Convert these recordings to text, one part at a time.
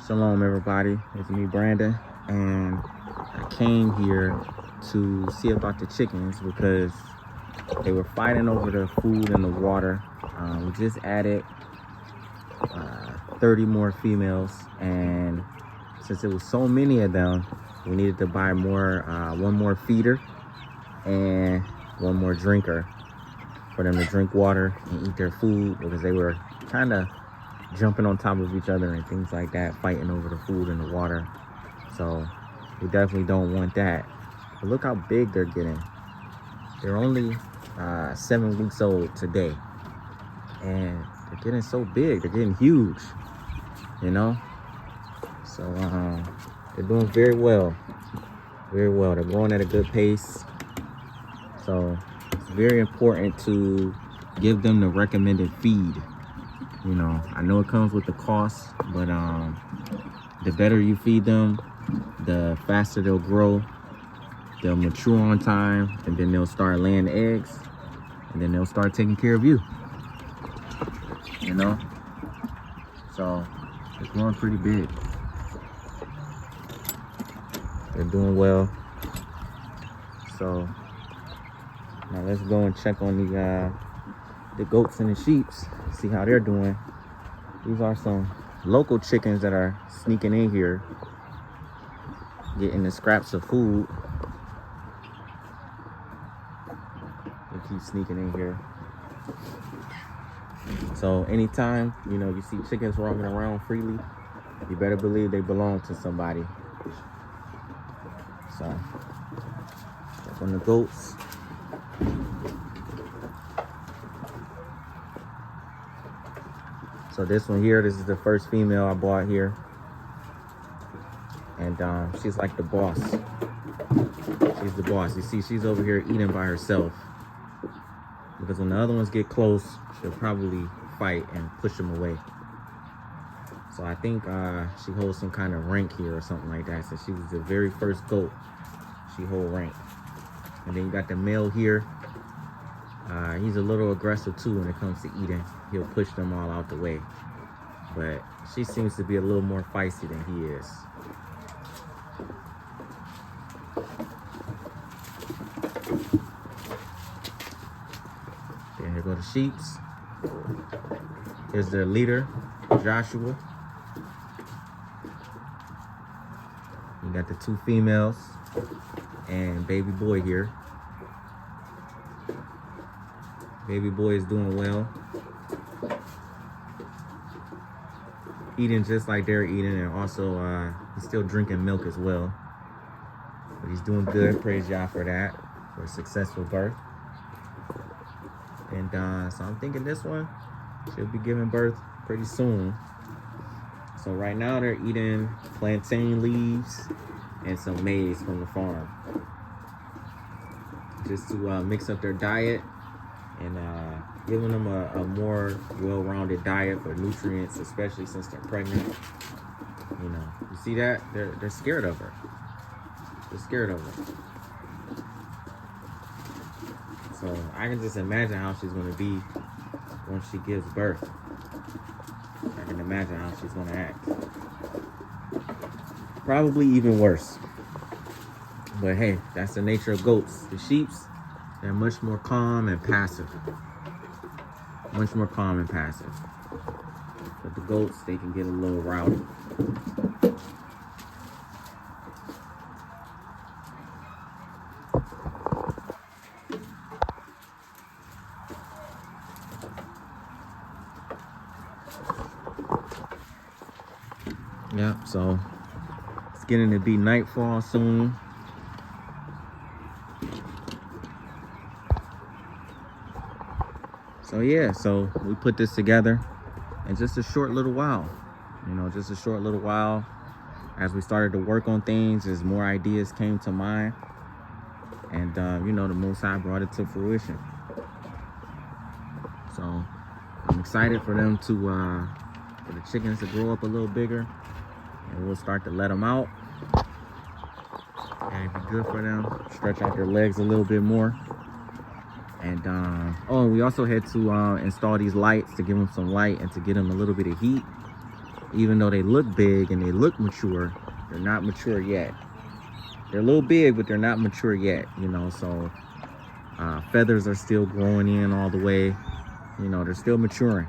Shalom, everybody. It's me, Brandon, and I came here to see about the chickens because they were fighting over the food and the water. We just added 30 more females, and since there was so many of them, we needed to buy more, one more feeder and one more drinker for them to drink water and eat their food, because they were kind of jumping on top of each other and things like that, fighting over the food and the water. So we definitely don't want that. But look how big they're getting. They're only 7 weeks old today, and they're getting so big. They're getting huge, you know. So they're doing very well. They're growing at a good pace. So it's very important to give them the recommended feed. You know, I know it comes with the cost, but the better you feed them, the faster they'll grow. They'll mature on time, and then they'll start laying eggs, and then they'll start taking care of you. You know? So it's growing pretty big. They're doing well. So now let's go and check on the goats and the sheeps, see how they're doing. These are some local chickens that are sneaking in here, getting the scraps of food. They keep sneaking in here. So anytime, you know, you see chickens roaming around freely, you better believe they belong to somebody. So check on the goats. So this one here, this is the first female I bought here. And she's like the boss. She's the boss. You see, she's over here eating by herself. Because when the other ones get close, she'll probably fight and push them away. So I think she holds some kind of rank here or something like that. So she was the very first goat. She hold rank. And then you got the male here. He's a little aggressive too when it comes to eating. He'll push them all out the way. But she seems to be a little more feisty than he is. Then here go the sheeps. Here's their leader, Joshua. You got the 2 females and baby boy here. Baby boy is doing well. Eating just like they're eating, and also he's still drinking milk as well. But he's doing good. Praise Yah for that, for a successful birth. And so I'm thinking this one she'll be giving birth pretty soon. So right now they're eating plantain leaves and some maize from the farm, just to mix up their diet and giving them a more well-rounded diet for nutrients, especially since they're pregnant. You know, you see that? They're scared of her. They're scared of her. So I can just imagine how she's going to be when she gives birth. I can imagine how she's going to act. Probably even worse. But hey, that's the nature of goats. The sheeps, they're much more calm and passive. Much more calm and passive. But the goats, they can get a little rowdy. Yep, so it's getting to be nightfall soon. So yeah, so we put this together in just a short little while. You know, just a short little while. As we started to work on things, as more ideas came to mind. And you know, the Most High brought it to fruition. So I'm excited for them to, for the chickens to grow up a little bigger. And we'll start to let them out. And it'd be good for them. Stretch out their legs a little bit more. And oh, we also had to install these lights to give them some light and to get them a little bit of heat. even though they look big and they look mature, they're not mature yet. They're a little big, but they're not mature yet, you know. So feathers are still growing in all the way. You know, they're still maturing.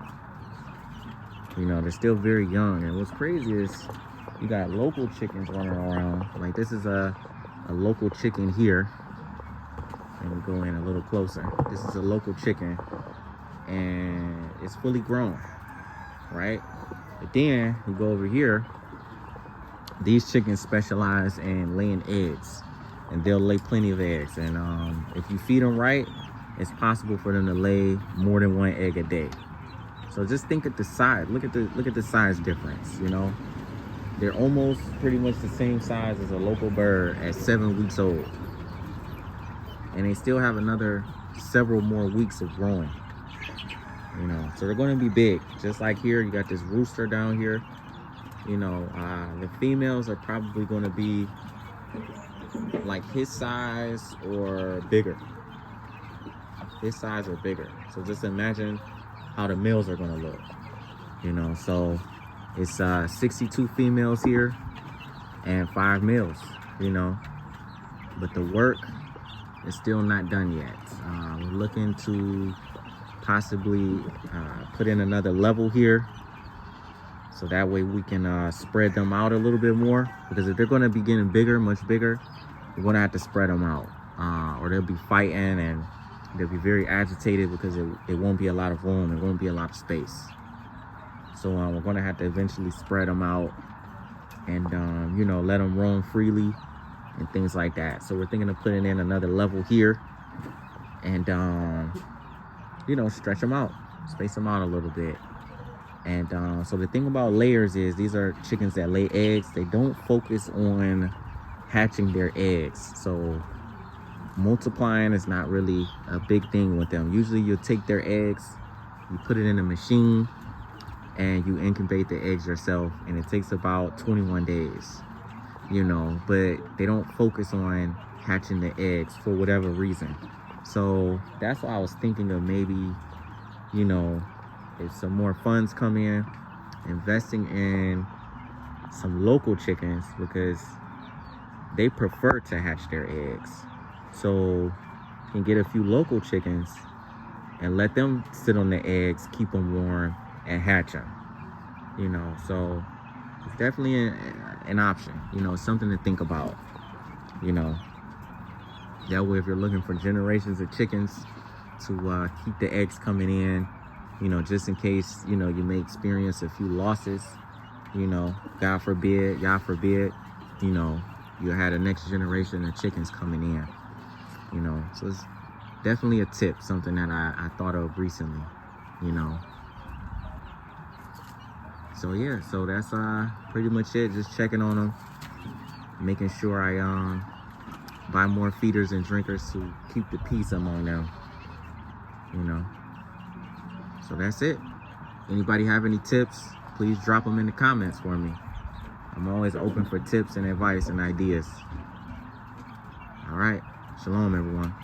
You know, they're still very young. And what's crazy is you got local chickens running around. Like this is a local chicken here. Let me go in a little closer. This is a local chicken and it's fully grown, right? But then you go over here, these chickens specialize in laying eggs, and they'll lay plenty of eggs. And if you feed them right, it's possible for them to lay more than one egg a day. So just think at the size. Look at the size difference. You know, they're almost pretty much the same size as a local bird at 7 weeks old, and they still have another several more weeks of growing. You know, so they're going to be big. Just like here, you got this rooster down here. You know, the females are probably going to be like his size or bigger. His size or bigger. So just imagine how the males are going to look. You know, so it's 62 females here and 5 males. You know, but the work is still not done yet. We're looking to possibly put in another level here, so that way we can spread them out a little bit more, because if they're going to be getting bigger, much bigger, we're going to have to spread them out, or they'll be fighting and they'll be very agitated because it won't be a lot of room, it won't be a lot of space. So we're going to have to eventually spread them out and you know, let them roam freely and things like that. So we're thinking of putting in another level here and you know, stretch them out, space them out a little bit. And so the thing about layers is these are chickens that lay eggs. They don't focus on hatching their eggs, so multiplying is not really a big thing with them. Usually you'll take their eggs, you put it in a machine, and you incubate the eggs yourself, and it takes about 21 days, you know, but they don't focus on hatching the eggs for whatever reason. So that's why I was thinking of maybe, you know, if some more funds come in, investing in some local chickens, because they prefer to hatch their eggs. So you can get a few local chickens and let them sit on the eggs, keep them warm, and hatch them. You know, so it's definitely an option, you know, something to think about, you know. That way, if you're looking for generations of chickens to keep the eggs coming in, you know, just in case, you know, you may experience a few losses, you know, God forbid, you know, you had a next generation of chickens coming in, you know. So it's definitely a tip, something that I thought of recently, you know. So yeah, so that's pretty much it. Just checking on them, making sure I buy more feeders and drinkers to keep the peace among them, you know. So that's it. Anybody have any tips, please drop them in the comments for me. I'm always open for tips and advice and ideas. All right, shalom everyone.